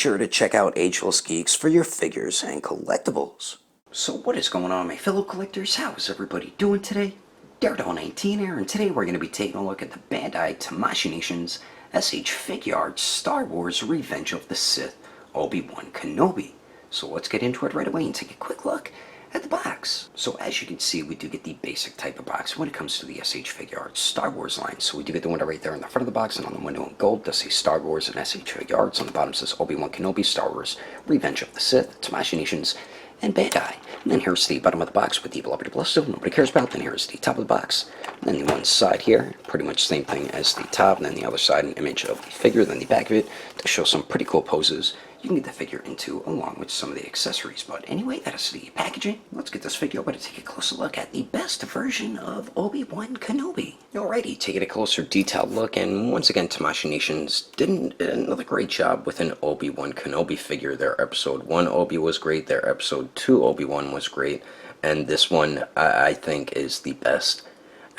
sure to check out Agelessgeeks for your figures and collectibles. So what is going on, my fellow collectors? How is everybody doing today? Daredevil19 here, and today we're going to be taking a look at the Bandai Tamashii Nation's SH Figuarts Star Wars Revenge of the Sith Obi-Wan Kenobi. So let's get into it right away and take a quick look at the box. So as you can see, we do get the basic type of box when it comes to the SH Figuarts Star Wars line. So we do get the window right there in the front of the box, and on the window in gold does say Star Wars and SH Figuarts. On the bottom says Obi-Wan Kenobi, Star Wars Revenge of the Sith, Tamashii Nations, and Bandai. And then here's the bottom of the box with the beloved blister nobody cares about. Then here's the top of the box. And then the one side here, pretty much same thing as the top. And then the other side, an image of the figure. Then the back of it to show some pretty cool poses you can get the figure into, along with some of the accessories. But anyway, that is the packaging. Let's get this figure over to take a closer look at the best version of Obi-Wan Kenobi. Alrighty, taking a closer detailed look, and once again, Tamashii Nations did another great job with an Obi-Wan Kenobi figure. Their Episode 1 Obi was great, their Episode 2 Obi-Wan was great, and this one I think is the best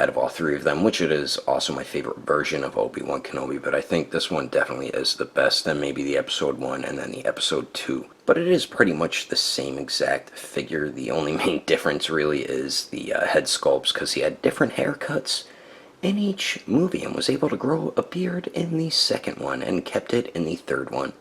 out of all three of them, which it is also my favorite version of Obi-Wan Kenobi, but I think this one definitely is the best, then maybe the Episode 1 and then the Episode 2. But it is pretty much the same exact figure. The only main difference really is the head sculpts, because he had different haircuts in each movie and was able to grow a beard in the second one and kept it in the third one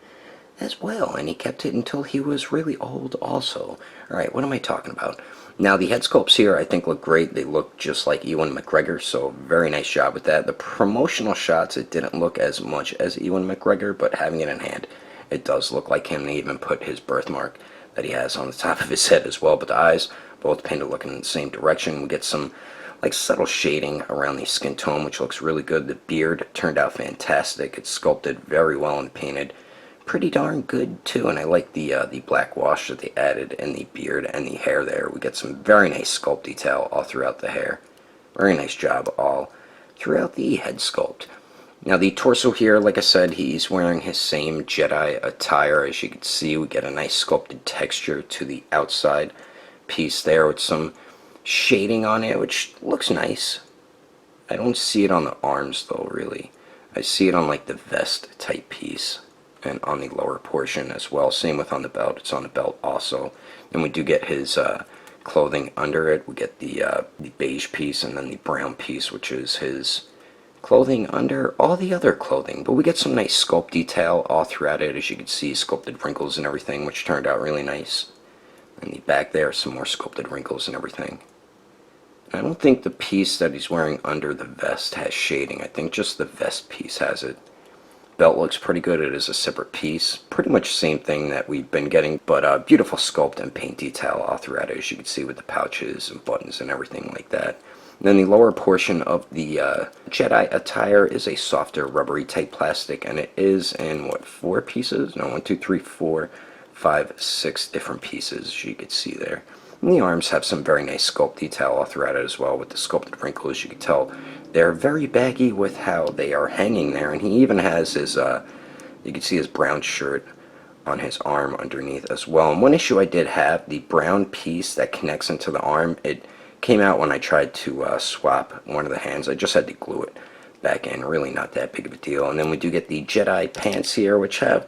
as well, and he kept it until he was really old also. Alright, what am I talking about? Now, the head sculpts here I think look great. They look just like Ewan McGregor, so very nice job with that. The promotional shots, it didn't look as much as Ewan McGregor, but having it in hand, it does look like him. They even put his birthmark that he has on the top of his head as well, but the eyes, both painted looking in the same direction. We get some like subtle shading around the skin tone, which looks really good. The beard turned out fantastic. It's sculpted very well and painted pretty darn good too, and I like the black wash that they added in the beard and the hair there. We get some very nice sculpt detail all throughout the hair. Very nice job all throughout the head sculpt. Now the torso here, like I said, he's wearing his same Jedi attire. As you can see, we get a nice sculpted texture to the outside piece there with some shading on it, which looks nice. I don't see it on the arms though, really. I see it on like the vest type piece and on the lower portion as well. Same with on the belt. It's on the belt also. And we do get his clothing under it. We get the beige piece and then the brown piece, which is his clothing under all the other clothing. But we get some nice sculpt detail all throughout it. As you can see, sculpted wrinkles and everything, which turned out really nice. And the back there, some more sculpted wrinkles and everything. I don't think the piece that he's wearing under the vest has shading. I think just the vest piece has it. Belt looks pretty good. It is a separate piece. Pretty much same thing that we've been getting, but beautiful sculpt and paint detail all throughout it, as you can see with the pouches and buttons and everything like that. And then the lower portion of the Jedi attire is a softer rubbery type plastic, and it is in, what, 4 pieces? No, 1, 2, 3, 4, 5, 6 different pieces, as you can see there. And the arms have some very nice sculpt detail all throughout it as well with the sculpted wrinkles. You can tell they're very baggy with how they are hanging there, and he even has his, you can see his brown shirt on his arm underneath as well. And one issue I did have, the brown piece that connects into the arm, it came out when I tried to swap one of the hands. I just had to glue it back in, really not that big of a deal. And then we do get the Jedi pants here, which have,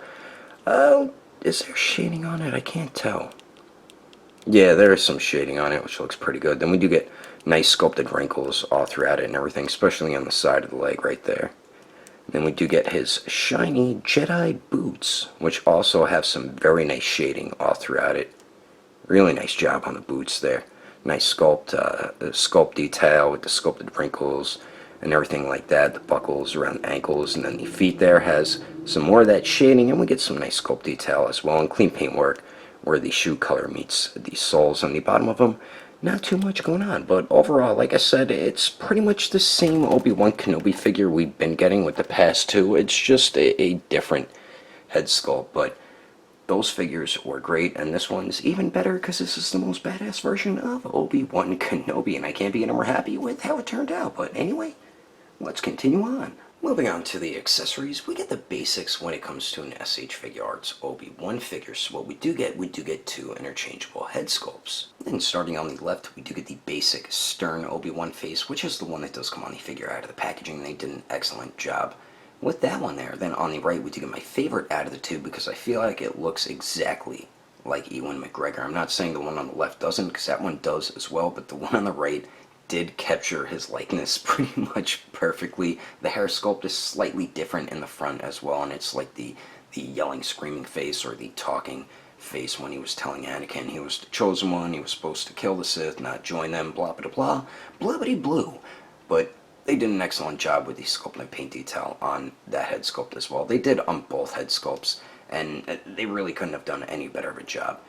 is there shading on it? I can't tell. Yeah, there is some shading on it, which looks pretty good. Then we do get nice sculpted wrinkles all throughout it and everything, especially on the side of the leg right there. And then we do get his shiny Jedi boots, which also have some very nice shading all throughout it. Really nice job on the boots there. Nice sculpt detail with the sculpted wrinkles and everything like that. The buckles around the ankles, and then the feet there has some more of that shading, and we get some nice sculpt detail as well, and clean paint work where the shoe color meets the soles on the bottom of them. Not too much going on, but overall, like I said, it's pretty much the same Obi-Wan Kenobi figure we've been getting with the past two. It's just a different head sculpt, but those figures were great, and this one's even better because this is the most badass version of Obi-Wan Kenobi, and I can't be any more happy with how it turned out. But anyway, let's continue on. Moving on to the accessories, we get the basics when it comes to an SH Figuarts Obi-Wan figure. So what we do get 2 interchangeable head sculpts. And starting on the left, we do get the basic stern Obi-Wan face, which is the one that does come on the figure out of the packaging. They did an excellent job with that one there. Then on the right, we do get my favorite out of the two because I feel like it looks exactly like Ewan McGregor. I'm not saying the one on the left doesn't, because that one does as well, but the one on the right did capture his likeness pretty much perfectly. The hair sculpt is slightly different in the front as well, and it's like the yelling, screaming face, or the talking face when he was telling Anakin he was the chosen one, he was supposed to kill the Sith, not join them, blah blah blah, blibbity blue. But they did an excellent job with the sculpt and paint detail on that head sculpt as well. They did on both head sculpts, and they really couldn't have done any better of a job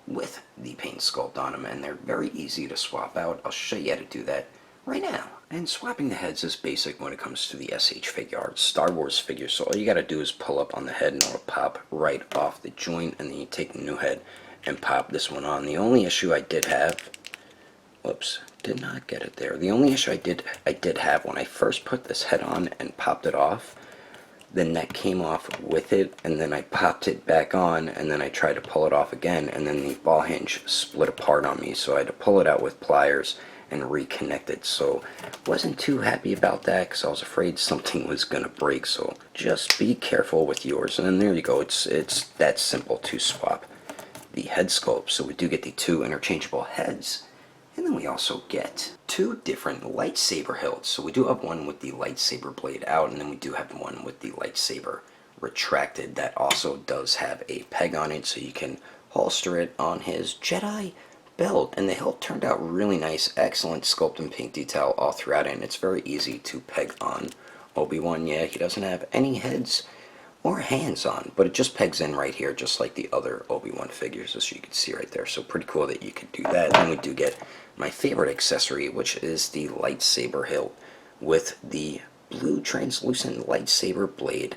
with the paint sculpt on them, and they're very easy to swap out. I'll show you how to do that right now. And swapping the heads is basic when it comes to the SH Figuarts Star Wars figures. So all you gotta do is pull up on the head and it'll pop right off the joint, and then you take the new head and pop this one on. The only issue I did have, whoops, did not get it there. The only issue I did have when I first put this head on and popped it off, the neck came off with it, and then I popped it back on, and then I tried to pull it off again, and then the ball hinge split apart on me, so I had to pull it out with pliers and reconnect it. So wasn't too happy about that because I was afraid something was gonna break. So just be careful with yours. And then there you go, it's that simple to swap the head sculpt. So we do get the two interchangeable heads, and then we also get two different lightsaber hilts. So we do have one with the lightsaber blade out, and then we do have one with the lightsaber retracted. That also does have a peg on it, so you can holster it on his Jedi belt. And the hilt turned out really nice, excellent sculpt and paint detail all throughout it, and it's very easy to peg on Obi-Wan. Yeah, he doesn't have any heads or hands on, but it just pegs in right here, just like the other Obi-Wan figures, as you can see right there. So pretty cool that you could do that. Then we do get my favorite accessory, which is the lightsaber hilt with the blue translucent lightsaber blade,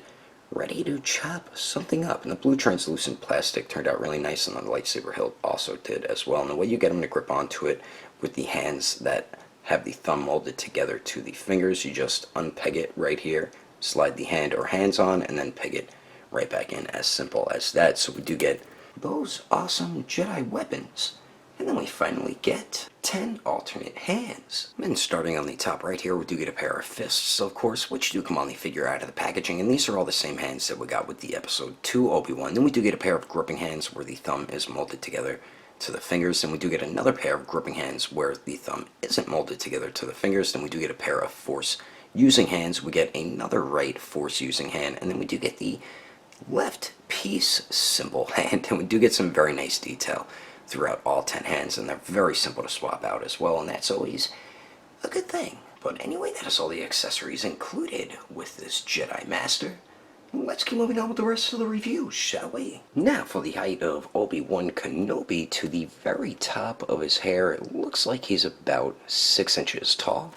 ready to chop something up. And the blue translucent plastic turned out really nice, and the lightsaber hilt also did as well. And the way you get them to grip onto it with the hands that have the thumb molded together to the fingers, you just unpeg it right here, slide the hand or hands on, and then peg it right back in, as simple as that. So we do get those awesome Jedi weapons. And then we finally get 10 alternate hands. And starting on the top right here, we do get a pair of fists, of course, which do come on the figure out of the packaging. And these are all the same hands that we got with the Episode 2 Obi-Wan. Then we do get a pair of gripping hands where the thumb is molded together to the fingers. And we do get another pair of gripping hands where the thumb isn't molded together to the fingers. Then we do get a pair of force using hands. We get another right force using hand. And then we do get the left peace symbol hand. And we do get some very nice detail throughout all 10 hands, and they're very simple to swap out as well, and that's always a good thing. But anyway, that is all the accessories included with this Jedi Master. Let's keep moving on with the rest of the review, shall we? Now for the height of Obi-Wan Kenobi. To the very top of his hair, it looks like he's about 6 inches tall.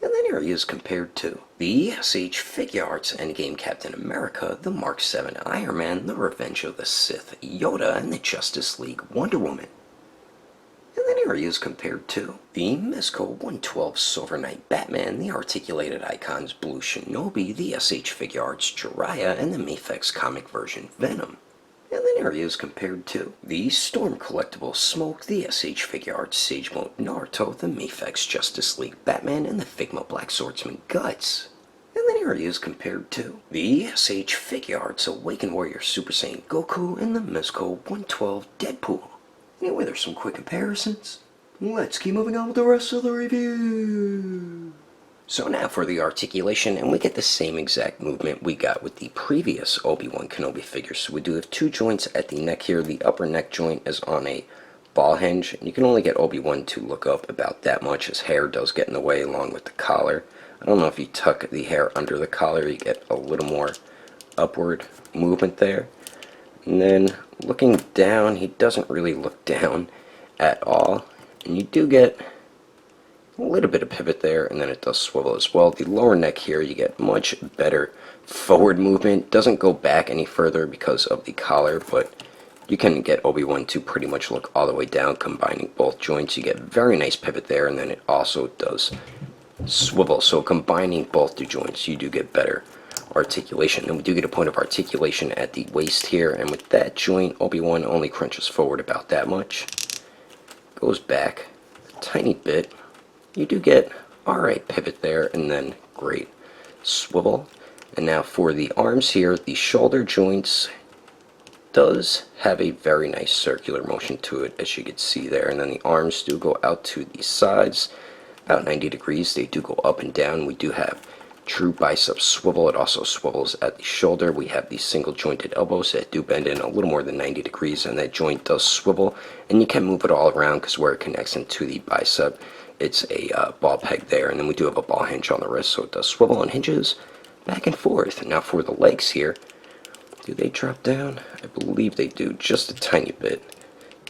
And then here he is compared to the SH Figuarts Endgame Captain America, the Mark VII Iron Man, the Revenge of the Sith Yoda, and the Justice League Wonder Woman. And then here he is compared to the Mezco 112 Silver Knight Batman, the Articulated Icons Blue Shinobi, the SH Figuarts Jiraiya, and the Mafex comic version Venom. And then here he is compared to the Storm Collectible Smoke, the SH Figuarts Sage Mode Naruto, the Mafex Justice League Batman, and the Figma Black Swordsman Guts. And then here he is compared to the SH Figuarts Awakened Warrior Super Saiyan Goku, and the Mezco 112 Deadpool. Anyway, there's some quick comparisons. Let's keep moving on with the rest of the review. So now for the articulation, and we get the same exact movement we got with the previous Obi-Wan Kenobi figure. So we do have two joints at the neck here. The upper neck joint is on a ball hinge, and you can only get Obi-Wan to look up about that much. His hair does get in the way along with the collar. I don't know if you tuck the hair under the collar, you get a little more upward movement there. And then looking down, he doesn't really look down at all. And you do get a little bit of pivot there, and then it does swivel as well. The lower neck here, you get much better forward movement. Doesn't go back any further because of the collar, but you can get Obi-Wan to pretty much look all the way down, combining both joints. You get very nice pivot there, and then it also does swivel. So combining both the joints, you do get better articulation. And we do get a point of articulation at the waist here, and with that joint, Obi-Wan only crunches forward about that much. Goes back a tiny bit. You do get alright pivot there, and then great swivel. And now for the arms here, the shoulder joints does have a very nice circular motion to it, as you can see there. And then the arms do go out to the sides, about 90 degrees. They do go up and down. We do have true bicep swivel. It also swivels at the shoulder. We have the single jointed elbows that do bend in a little more than 90 degrees, and that joint does swivel. And you can move it all around because where it connects into the bicep, it's a ball peg there. And then we do have a ball hinge on the wrist, so it does swivel and hinges back and forth. Now for the legs here, do they drop down? I believe they do, just a tiny bit.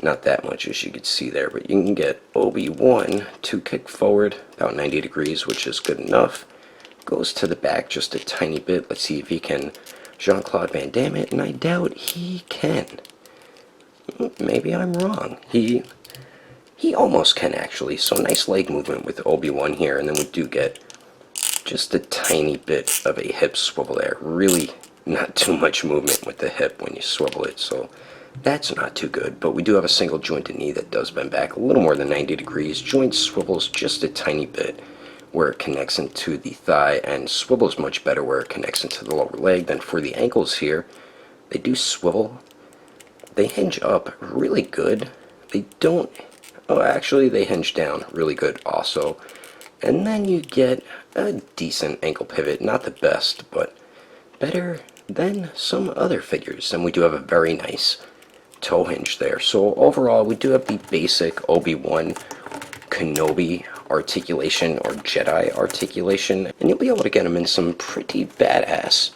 Not that much, as you can see there, but you can get Obi-Wan to kick forward about 90 degrees, which is good enough. Goes to the back just a tiny bit. Let's see if he can Jean-Claude Van Damme it, and I doubt he can. Maybe I'm wrong. He almost can, actually. So nice leg movement with Obi-Wan here, and then we do get just a tiny bit of a hip swivel there. Really not too much movement with the hip when you swivel it, so that's not too good. But we do have a single jointed knee that does bend back a little more than 90 degrees. Joint swivels just a tiny bit where it connects into the thigh, and swivels much better where it connects into the lower leg. Then for the ankles here, they do swivel. They hinge up really good. They don't, oh actually they hinge down really good also. And then you get a decent ankle pivot, not the best, but better than some other figures. And we do have a very nice toe hinge there. So overall, we do have the basic Obi-Wan Kenobi articulation, or Jedi articulation, and you'll be able to get him in some pretty badass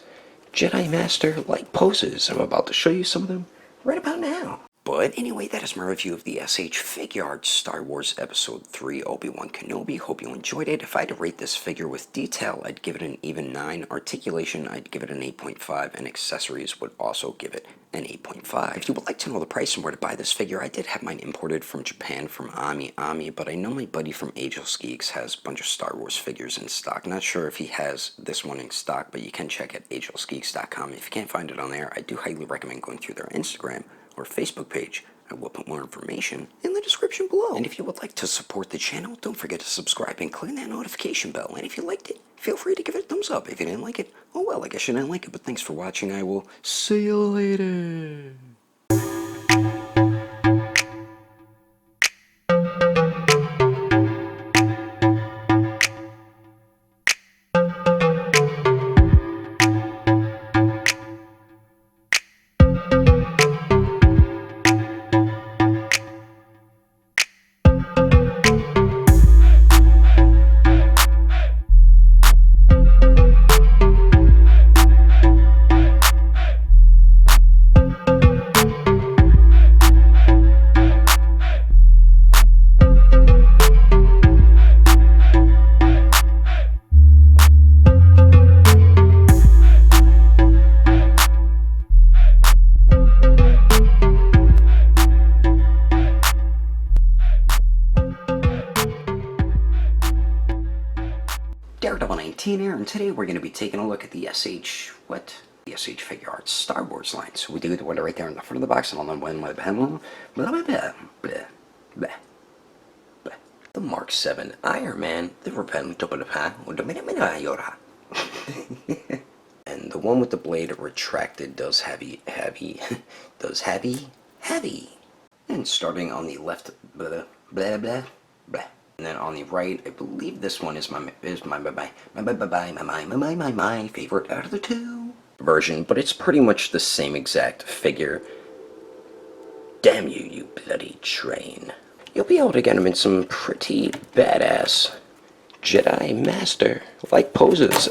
Jedi Master-like poses. I'm about to show you some of them right about now. But anyway, that is my review of the SH Figuarts Star Wars Episode 3 Obi-Wan Kenobi. Hope you enjoyed it. If I had to rate this figure with detail, I'd give it an even 9. Articulation, I'd give it an 8.5. And accessories would also give it an 8.5. If you would like to know the price and where to buy this figure, I did have mine imported from Japan from Ami, but I know my buddy from Agelessgeeks has a bunch of Star Wars figures in stock. Not sure if he has this one in stock, but you can check at Agelessgeeks.com. If you can't find it on there, I do highly recommend going through their Instagram or Facebook page. I will put more information in the description below. And if you would like to support the channel, don't forget to subscribe and click that notification bell. And if you liked it, feel free to give it a thumbs up. If you didn't like it, oh well, I guess you didn't like it. But thanks for watching. I will see you later. Daredevil 19 here, and today we're going to be taking a look at the SH Figuarts Star Wars line. So we do the one right there in the front of the box, and on the one with the Mark 7 Iron Man, the and the one with the blade retracted does heavy. And starting on the left, and then on the right, I believe this one is my favorite out of the two version, but it's pretty much the same exact figure. Damn you, you bloody train. You'll be able to get him in some pretty badass Jedi Master-like poses.